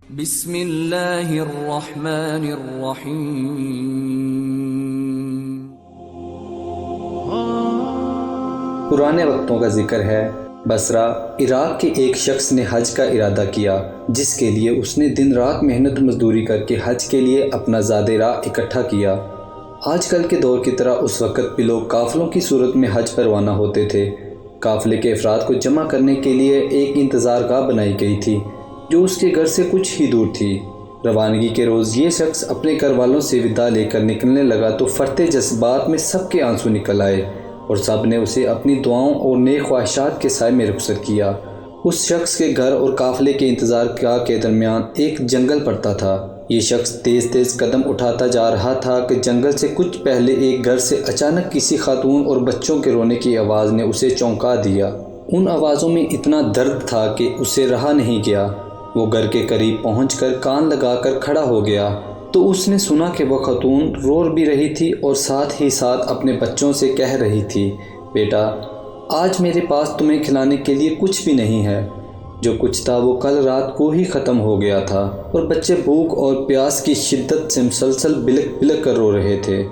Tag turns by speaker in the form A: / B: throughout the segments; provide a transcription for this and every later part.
A: بسم اللہ الرحمن الرحیم۔
B: پرانے وقتوں کا ذکر ہے۔ بصرہ عراق کے ایک شخص نے حج کا ارادہ کیا، جس کے لیے اس نے دن رات محنت مزدوری کر کے حج کے لیے اپنا زاد راہ اکٹھا کیا۔ آج کل کے دور کی طرح اس وقت بھی لوگ قافلوں کی صورت میں حج پر روانہ ہوتے تھے۔ قافلے کے افراد کو جمع کرنے کے لیے ایک انتظار گاہ بنائی گئی تھی جو اس کے گھر سے کچھ ہی دور تھی۔ روانگی کے روز یہ شخص اپنے گھر والوں سے وداع لے کر نکلنے لگا تو فرتے جذبات میں سب کے آنسو نکل آئے اور سب نے اسے اپنی دعاؤں اور نیک خواہشات کے سائے میں رخصت کیا۔ اس شخص کے گھر اور قافلے کے انتظار گاہ کے درمیان ایک جنگل پڑتا تھا۔ یہ شخص تیز تیز قدم اٹھاتا جا رہا تھا کہ جنگل سے کچھ پہلے ایک گھر سے اچانک کسی خاتون اور بچوں کے رونے کی آواز نے اسے چونکا دیا۔ ان آوازوں میں اتنا درد تھا کہ اسے رہا نہیں گیا۔ وہ گھر کے قریب پہنچ کر کان لگا کر کھڑا ہو گیا تو اس نے سنا کہ وہ خاتون رو بھی رہی تھی اور ساتھ ہی ساتھ اپنے بچوں سے کہہ رہی تھی، بیٹا آج میرے پاس تمہیں کھلانے کے لیے کچھ بھی نہیں ہے۔ جو کچھ تھا وہ کل رات کو ہی ختم ہو گیا تھا اور بچے بھوک اور پیاس کی شدت سے مسلسل بلک بلک کر رو رہے تھے۔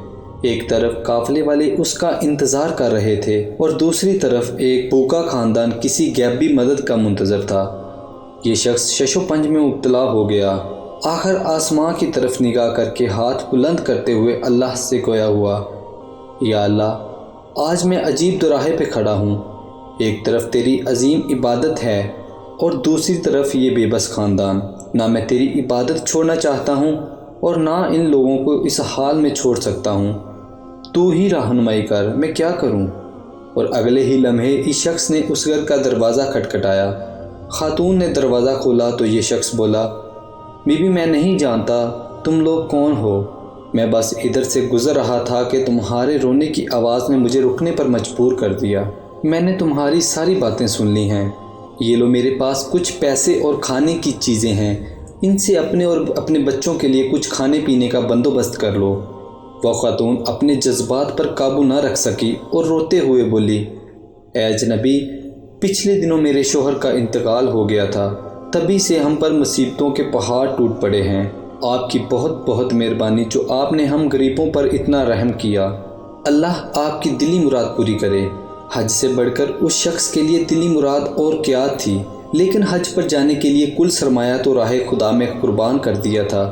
B: ایک طرف قافلے والے اس کا انتظار کر رہے تھے اور دوسری طرف ایک بھوکا خاندان کسی غیبی مدد کا منتظر تھا۔ یہ شخص شش و پنج میں مبتلا ہو گیا۔ آخر آسمان کی طرف نگاہ کر کے ہاتھ بلند کرتے ہوئے اللہ سے گویا ہوا، یا اللہ آج میں عجیب دوراہے پہ کھڑا ہوں۔ ایک طرف تیری عظیم عبادت ہے اور دوسری طرف یہ بے بس خاندان۔ نہ میں تیری عبادت چھوڑنا چاہتا ہوں اور نہ ان لوگوں کو اس حال میں چھوڑ سکتا ہوں۔ تو ہی رہنمائی کر، میں کیا کروں؟ اور اگلے ہی لمحے اس شخص نے اس گھر کا دروازہ کھٹکھٹایا۔ خاتون نے دروازہ کھولا تو یہ شخص بولا، بی بی میں نہیں جانتا تم لوگ کون ہو، میں بس ادھر سے گزر رہا تھا کہ تمہارے رونے کی آواز نے مجھے رکنے پر مجبور کر دیا۔ میں نے تمہاری ساری باتیں سن لی ہیں۔ یہ لو میرے پاس کچھ پیسے اور کھانے کی چیزیں ہیں، ان سے اپنے اور اپنے بچوں کے لیے کچھ کھانے پینے کا بندوبست کر لو۔ وہ خاتون اپنے جذبات پر قابو نہ رکھ سکی اور روتے ہوئے بولی، اے اجنبی پچھلے دنوں میرے شوہر کا انتقال ہو گیا تھا، تبھی سے ہم پر مصیبتوں کے پہاڑ ٹوٹ پڑے ہیں۔ آپ کی بہت بہت مہربانی جو آپ نے ہم غریبوں پر اتنا رحم کیا۔ اللہ آپ کی دلی مراد پوری کرے۔ حج سے بڑھ کر اس شخص کے لیے دلی مراد اور کیا تھی، لیکن حج پر جانے کے لیے کل سرمایہ تو راہ خدا میں قربان کر دیا تھا۔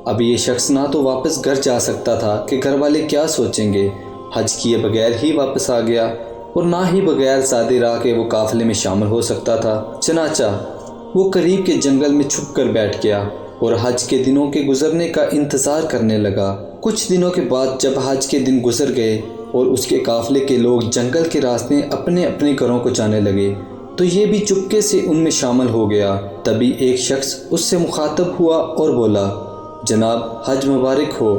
B: اب یہ شخص نہ تو واپس گھر جا سکتا تھا کہ گھر والے کیا سوچیں گے، حج کیے بغیر ہی واپس آ گیا، اور نہ ہی بغیر زاد راہ کے وہ قافلے میں شامل ہو سکتا تھا۔ چنانچہ وہ قریب کے جنگل میں چھپ کر بیٹھ گیا اور حج کے دنوں کے گزرنے کا انتظار کرنے لگا۔ کچھ دنوں کے بعد جب حج کے دن گزر گئے اور اس کے قافلے کے لوگ جنگل کے راستے اپنے اپنے گھروں کو جانے لگے تو یہ بھی چپکے سے ان میں شامل ہو گیا۔ تبھی ایک شخص اس سے مخاطب ہوا اور بولا، جناب حج مبارک ہو،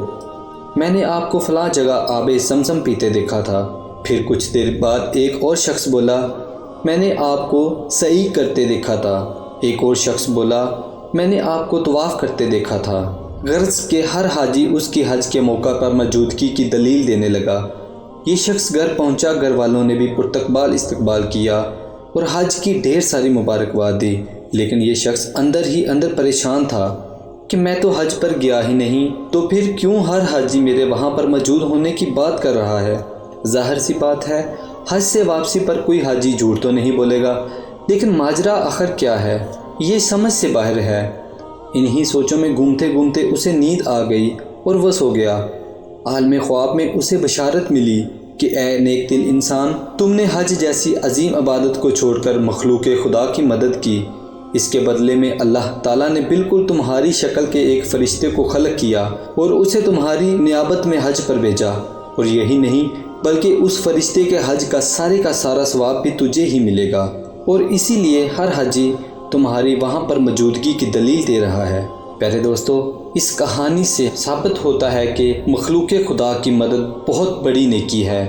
B: میں نے آپ کو فلاں جگہ آب زمزم پیتے دیکھا تھا۔ پھر کچھ دیر بعد ایک اور شخص بولا، میں نے آپ کو سعی کرتے دیکھا تھا۔ ایک اور شخص بولا، میں نے آپ کو طواف کرتے دیکھا تھا۔ غرض کہ ہر حاجی اس کی حج کے موقع پر موجودگی کی دلیل دینے لگا۔ یہ شخص گھر پہنچا، گھر والوں نے بھی پرتقبال استقبال کیا اور حج کی ڈھیر ساری مبارکباد دی، لیکن یہ شخص اندر ہی اندر پریشان تھا کہ میں تو حج پر گیا ہی نہیں، تو پھر کیوں ہر حاجی میرے وہاں پر موجود ہونے کی بات کر رہا ہے؟ ظاہر سی بات ہے حج سے واپسی پر کوئی حاجی جھوٹ تو نہیں بولے گا، لیکن ماجرا آخر کیا ہے، یہ سمجھ سے باہر ہے۔ انہی سوچوں میں گھومتے گھومتے اسے نیند آ گئی اور وہ سو گیا۔ عالم خواب میں اسے بشارت ملی کہ اے نیک دل انسان، تم نے حج جیسی عظیم عبادت کو چھوڑ کر مخلوق خدا کی مدد کی، اس کے بدلے میں اللہ تعالیٰ نے بالکل تمہاری شکل کے ایک فرشتے کو خلق کیا اور اسے تمہاری نیابت میں حج پر بھیجا، اور یہی نہیں بلکہ اس فرشتے کے حج کا سارا ثواب بھی تجھے ہی ملے گا، اور اسی لیے ہر حاجی تمہاری وہاں پر موجودگی کی دلیل دے رہا ہے۔ پیارے دوستو، اس کہانی سے ثابت ہوتا ہے کہ مخلوق خدا کی مدد بہت بڑی نیکی ہے۔